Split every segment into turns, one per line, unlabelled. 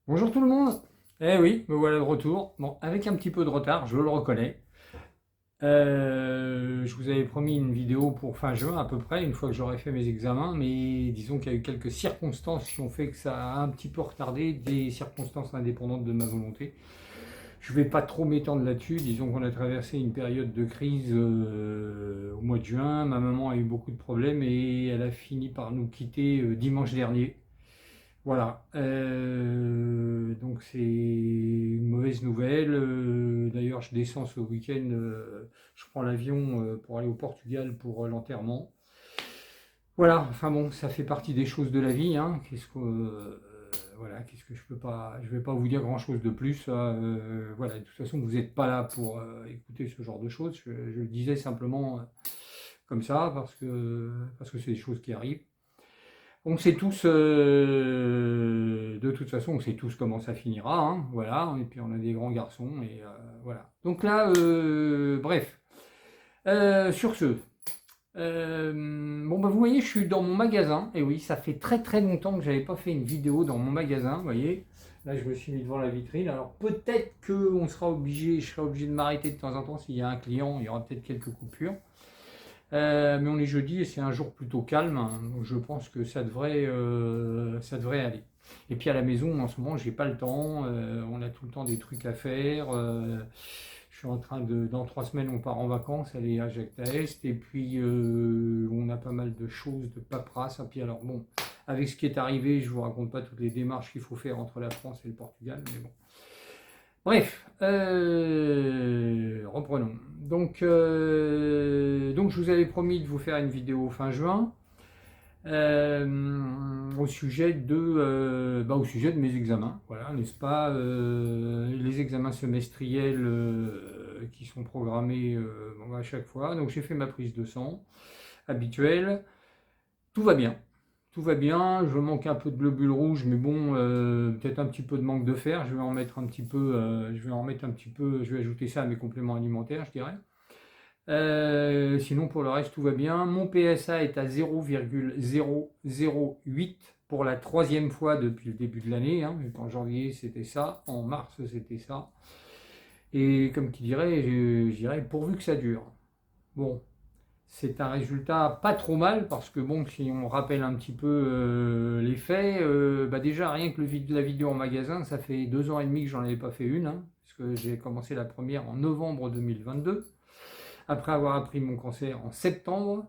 Bonjour tout le monde. Eh oui, me voilà de retour. Bon, avec un petit peu de retard, je le reconnais. Je vous avais promis une vidéo pour fin juin à peu près, une fois que j'aurai fait mes examens, mais disons qu'il y a eu quelques circonstances qui ont fait que ça a un petit peu retardé, des circonstances indépendantes de ma volonté. Je ne vais pas trop m'étendre là-dessus, disons qu'on a traversé une période de crise au mois de juin, ma maman a eu beaucoup de problèmes et elle a fini par nous quitter dimanche dernier. Voilà, donc c'est une mauvaise nouvelle. D'ailleurs, je descends ce week-end, je prends l'avion pour aller au Portugal pour l'enterrement. Voilà, enfin bon, ça fait partie des choses de la vie, hein. Voilà, qu'est-ce que je peux pas, je vais pas vous dire grand-chose de plus. Voilà, de toute façon, vous n'êtes pas là pour écouter ce genre de choses. Je le disais simplement comme ça parce que c'est des choses qui arrivent. On sait tous, de toute façon, on sait tous comment ça finira, hein, voilà, et puis on a des grands garçons, et voilà. Donc là, bref, sur ce, bon bah vous voyez, je suis dans mon magasin, et oui, ça fait très très longtemps que j'avais pas fait une vidéo dans mon magasin, vous voyez. Là, je me suis mis devant la vitrine, alors peut-être que je serai obligé de m'arrêter de temps en temps s'il y a un client, il y aura peut-être quelques coupures. Mais on est jeudi et c'est un jour plutôt calme, hein, donc je pense que ça devrait aller. Et puis à la maison, en ce moment, j'ai pas le temps, on a tout le temps des trucs à faire. Je suis en train dans 3 semaines, on part en vacances, aller à Jacques d'Est, et puis on a pas mal de choses, de paperasse. Et puis alors bon, avec ce qui est arrivé, je vous raconte pas toutes les démarches qu'il faut faire entre la France et le Portugal, mais bon. Bref, reprenons. Donc je vous avais promis de vous faire une vidéo fin juin au sujet de mes examens, voilà, n'est-ce pas, les examens semestriels qui sont programmés bon, à chaque fois. Donc j'ai fait ma prise de sang habituelle, tout va bien. Tout va bien, je manque un peu de globules rouges, mais bon, peut-être un petit peu de manque de fer. Je vais en mettre un petit peu, je vais en mettre un petit peu, je vais ajouter ça à mes compléments alimentaires, je dirais. Sinon, pour le reste, tout va bien. Mon PSA est à 0,008 pour la troisième fois depuis le début de l'année, hein. En janvier, c'était ça. En mars, c'était ça. Et comme qui dirait, je dirais pourvu que ça dure. Bon, c'est un résultat pas trop mal parce que bon, si on rappelle un petit peu les faits, bah déjà rien que la vidéo en magasin, ça fait 2 ans et demi que j'en avais pas fait une, hein, parce que j'ai commencé la première en novembre 2022, après avoir appris mon cancer en septembre,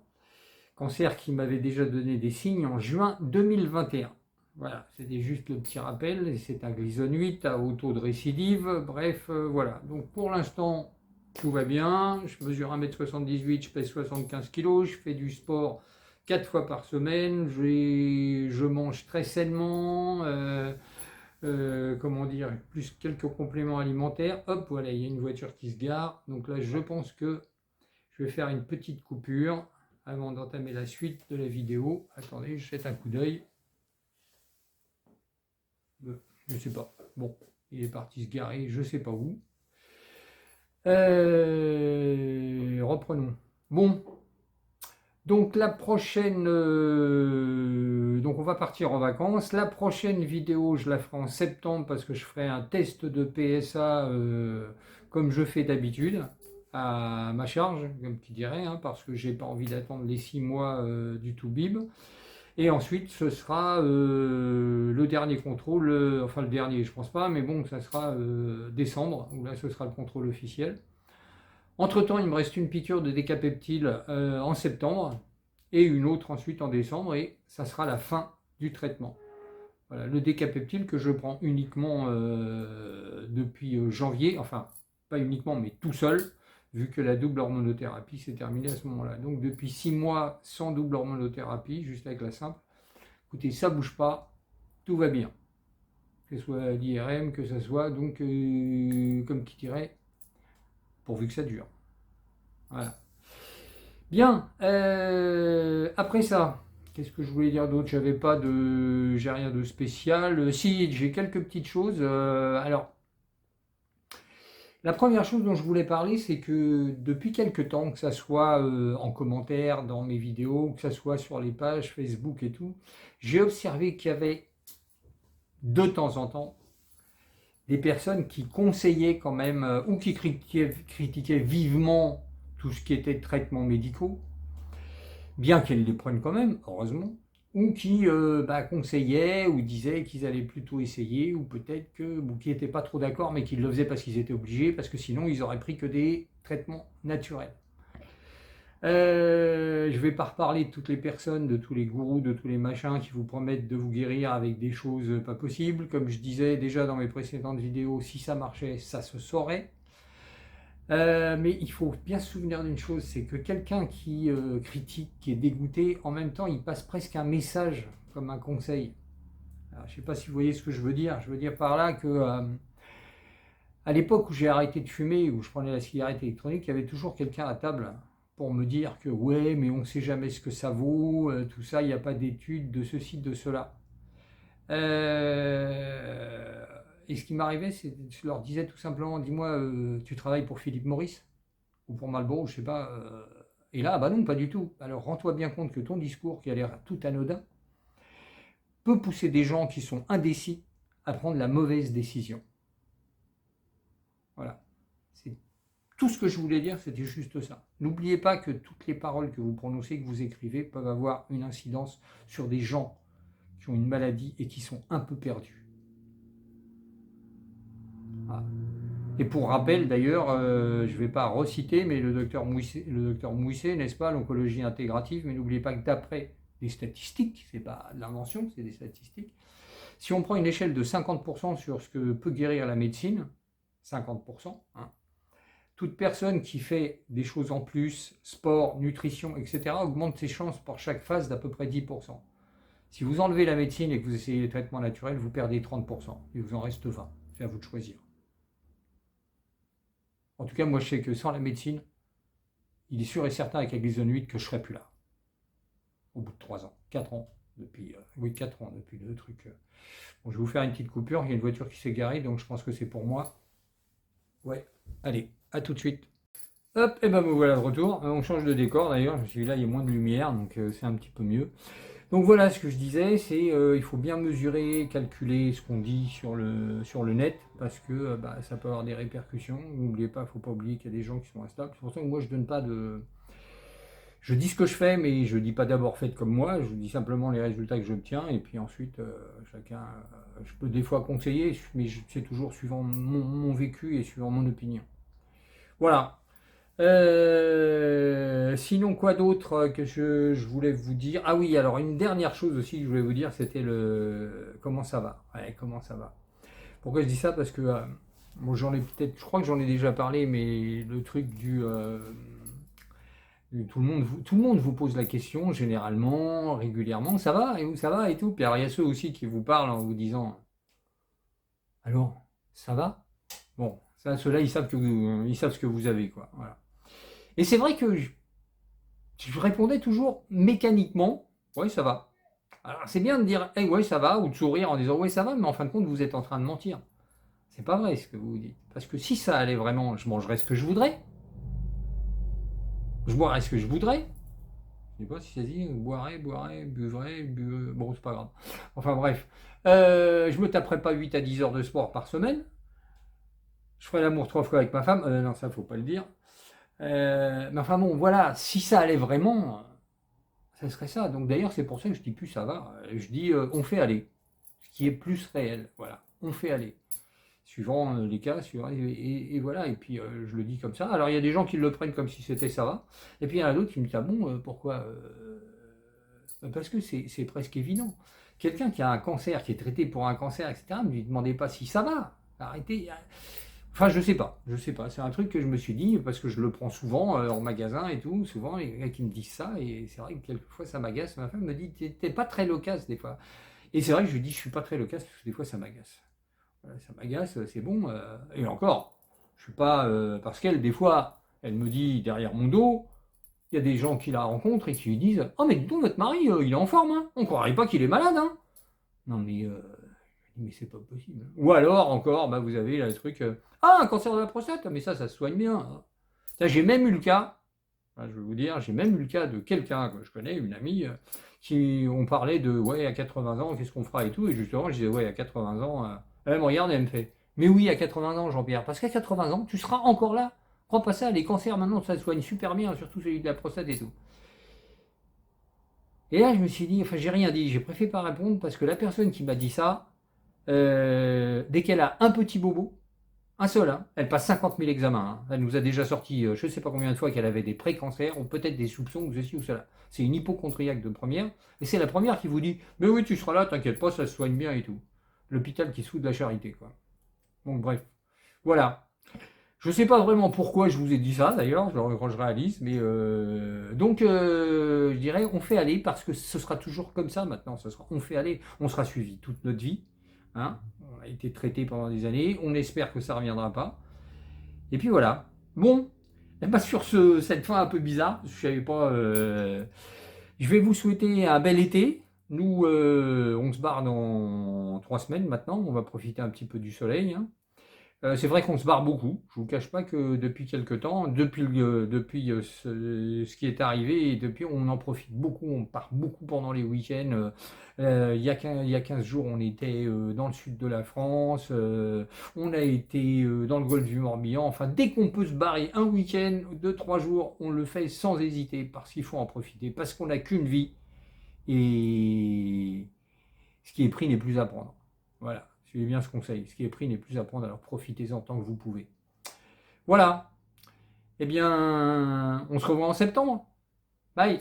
cancer qui m'avait déjà donné des signes en juin 2021. Voilà, c'était juste le petit rappel, c'est un Gleason 8 à haut taux de récidive, bref, voilà. Donc pour l'instant, tout va bien, je mesure 1,78 m, je pèse 75 kg, je fais du sport 4 fois par semaine, je mange très sainement, comment dire, plus quelques compléments alimentaires. Hop, voilà, il y a une voiture qui se gare, donc là je pense que je vais faire une petite coupure avant d'entamer la suite de la vidéo. Attendez, je jette un coup d'œil. Je sais pas. Bon, il est parti se garer, je sais pas où. Reprenons. Bon, donc la prochaine, donc on va partir en vacances. La prochaine vidéo, je la ferai en septembre parce que je ferai un test de PSA comme je fais d'habitude à ma charge, comme qui dirait, hein, parce que j'ai pas envie d'attendre les 6 mois du tout bib. Et ensuite, ce sera le dernier contrôle, enfin le dernier, je pense pas, mais bon, ça sera décembre, où là, ce sera le contrôle officiel. Entre-temps, il me reste une piqûre de décapeptile en septembre et une autre ensuite en décembre, et ça sera la fin du traitement. Voilà, le décapeptile que je prends uniquement depuis janvier, enfin pas uniquement, mais tout seul, vu que la double hormonothérapie s'est terminée à ce moment-là. Donc depuis 6 mois sans double hormonothérapie, juste avec la simple, écoutez, ça bouge pas, tout va bien. Que ce soit l'IRM, que ce soit, donc, comme qui dirait, pourvu que ça dure. Voilà. Bien, après ça, qu'est-ce que je voulais dire d'autre? J'ai rien de spécial. Si, j'ai quelques petites choses. Alors, la première chose dont je voulais parler, c'est que depuis quelques temps, que ça soit en commentaire dans mes vidéos, que ça soit sur les pages Facebook et tout, j'ai observé qu'il y avait de temps en temps des personnes qui conseillaient quand même, ou qui critiquaient vivement tout ce qui était traitements médicaux, bien qu'elles les prennent quand même, heureusement, ou qui conseillaient ou disaient qu'ils allaient plutôt essayer, ou peut-être ou qui n'étaient pas trop d'accord, mais qu'ils le faisaient parce qu'ils étaient obligés, parce que sinon ils auraient pris que des traitements naturels. Je ne vais pas reparler de toutes les personnes, de tous les gourous, de tous les machins qui vous promettent de vous guérir avec des choses pas possibles. Comme je disais déjà dans mes précédentes vidéos, si ça marchait, ça se saurait. Mais il faut bien se souvenir d'une chose, c'est que quelqu'un qui critique, qui est dégoûté, en même temps, il passe presque un message comme un conseil. Alors, je ne sais pas si vous voyez ce que je veux dire. Je veux dire par là que à l'époque où j'ai arrêté de fumer, où je prenais la cigarette électronique, il y avait toujours quelqu'un à table pour me dire que ouais, mais on ne sait jamais ce que ça vaut, tout ça, il n'y a pas d'études de ceci, de cela. Et ce qui m'arrivait, c'est que je leur disais tout simplement, dis-moi, tu travailles pour Philip Morris ou pour Marlboro, je sais pas. Et là, bah non, pas du tout. Alors rends-toi bien compte que ton discours, qui a l'air tout anodin, peut pousser des gens qui sont indécis à prendre la mauvaise décision. Voilà. C'est tout ce que je voulais dire, c'était juste ça. N'oubliez pas que toutes les paroles que vous prononcez, que vous écrivez, peuvent avoir une incidence sur des gens qui ont une maladie et qui sont un peu perdus. Voilà. Et pour rappel, d'ailleurs, je ne vais pas reciter, mais le docteur Mouisset, n'est-ce pas, l'oncologie intégrative, mais n'oubliez pas que d'après les statistiques, c'est pas de l'invention, c'est des statistiques, si on prend une échelle de 50% sur ce que peut guérir la médecine, 50%, hein, toute personne qui fait des choses en plus, sport, nutrition, etc., augmente ses chances pour chaque phase d'à peu près 10%. Si vous enlevez la médecine et que vous essayez les traitements naturels, vous perdez 30%, il vous en reste 20%. C'est à vous de choisir. En tout cas, moi je sais que sans la médecine, il est sûr et certain avec la glyzonide que je ne serai plus là. Au bout de 3 ans, 4 ans, depuis 4 ans depuis le truc. Bon, je vais vous faire une petite coupure, il y a une voiture qui s'est garée, donc je pense que c'est pour moi. Ouais, allez, à tout de suite. Hop, et ben me voilà de retour. On change de décor d'ailleurs, je me suis dit là il y a moins de lumière, donc c'est un petit peu mieux. Donc voilà ce que je disais, c'est il faut bien mesurer, calculer ce qu'on dit sur le net, parce que ça peut avoir des répercussions. N'oubliez pas, il ne faut pas oublier qu'il y a des gens qui sont instables. C'est pour ça que moi je donne pas de. Je dis ce que je fais, mais je ne dis pas d'abord faites comme moi, je dis simplement les résultats que j'obtiens, et puis ensuite chacun. Je peux des fois conseiller, mais c'est toujours suivant mon vécu et suivant mon opinion. Voilà. Sinon, quoi d'autre que je voulais vous dire? Ah oui, alors une dernière chose aussi que je voulais vous dire, c'était comment ça va. Ouais, comment ça va. Pourquoi je dis ça? Parce que bon, je crois que j'en ai déjà parlé, mais le truc tout le monde vous pose la question, généralement, régulièrement, ça va, et où ça va et tout. Puis alors il y a ceux aussi qui vous parlent en vous disant, alors, ça va? Bon, ça, ceux-là, ils savent ce que vous avez, quoi. Voilà. Et c'est vrai que je répondais toujours mécaniquement, oui, ça va. Alors c'est bien de dire, hey, ouais, ça va, ou de sourire en disant, ouais, ça va, mais en fin de compte, vous êtes en train de mentir. C'est pas vrai ce que vous dites. Parce que si ça allait vraiment, je mangerais ce que je voudrais. Je boirais ce que je voudrais. Je sais pas si ça dit, boirais, buvrais, bon, c'est pas grave. Enfin bref. Je me taperais pas 8 à 10 heures de sport par semaine. Je ferais l'amour 3 fois avec ma femme. Non, ça, faut pas le dire. Mais enfin bon, voilà, si ça allait vraiment, ça serait ça. Donc d'ailleurs, c'est pour ça que je dis plus ça va. Je dis on fait aller. Ce qui est plus réel. Voilà, on fait aller. Suivant les cas, et voilà. Et puis je le dis comme ça. Alors il y a des gens qui le prennent comme si c'était ça va. Et puis il y en a d'autres qui me disent ah bon, pourquoi parce que c'est presque évident. Quelqu'un qui a un cancer, qui est traité pour un cancer, etc., ne lui demandez pas si ça va. Arrêtez. Enfin, je sais pas. C'est un truc que je me suis dit parce que je le prends souvent en magasin et tout. Souvent, il y a quelqu'un qui me dit ça et c'est vrai que quelquefois ça m'agace. Ma femme me dit t'es pas très loquace des fois. Et c'est vrai que je lui dis je suis pas très loquace parce que des fois ça m'agace. Voilà, ça m'agace, c'est bon. Et encore, je suis pas parce qu'elle des fois, elle me dit derrière mon dos. Il y a des gens qui la rencontrent et qui lui disent oh mais dis donc votre mari il est en forme hein. On croirait pas qu'il est malade hein. Non mais c'est pas possible. Ou alors encore, vous avez là, le truc ah un cancer de la prostate, mais ça se soigne bien. Hein. J'ai même eu le cas, je vais vous dire, j'ai même eu le cas de quelqu'un que je connais, une amie, qui on parlait de ouais à 80 ans, qu'est-ce qu'on fera et tout, et justement je disais ouais à 80 ans, elle me regarde et elle me fait Mais oui, à 80 ans, Jean-Pierre, parce qu'à 80 ans, tu seras encore là. Crois pas ça, les cancers maintenant, ça se soigne super bien, surtout celui de la prostate et tout. Et là, je me suis dit, enfin, j'ai rien dit, j'ai préféré pas répondre parce que la personne qui m'a dit ça, dès qu'elle a un petit bobo, un seul, hein, elle passe 50 000 examens. Hein. Elle nous a déjà sorti, je ne sais pas combien de fois qu'elle avait des pré-cancers ou peut-être des soupçons ou ceci ou cela. C'est une hypochondriaque de première, et c'est la première qui vous dit, mais oui, tu seras là, t'inquiète pas, ça se soigne bien et tout. L'hôpital qui se fout de la charité, quoi. Donc bref, voilà. Je ne sais pas vraiment pourquoi je vous ai dit ça d'ailleurs, quand je réalise, mais donc je dirais on fait aller parce que ce sera toujours comme ça maintenant. On fait aller, on sera suivi toute notre vie. Hein, on a été traité pendant des années, on espère que ça ne reviendra pas. Et puis voilà. Bon, et ben sur cette fin un peu bizarre, je savais pas. Je vais vous souhaiter un bel été. Nous, on se barre dans 3 semaines maintenant. On va profiter un petit peu du soleil. Hein. C'est vrai qu'on se barre beaucoup. Je vous cache pas que depuis quelque temps, depuis ce qui est arrivé, et depuis on en profite beaucoup, on part beaucoup pendant les week-ends. Il y a 15 jours, on était dans le sud de la France, on a été dans le golfe du Morbihan. Enfin, dès qu'on peut se barrer un week-end, 2, 3 jours, on le fait sans hésiter parce qu'il faut en profiter, parce qu'on n'a qu'une vie et ce qui est pris n'est plus à prendre. Voilà, suivez bien ce conseil. Ce qui est pris n'est plus à prendre, alors profitez-en tant que vous pouvez. Voilà. Eh bien, on se revoit en septembre. Bye.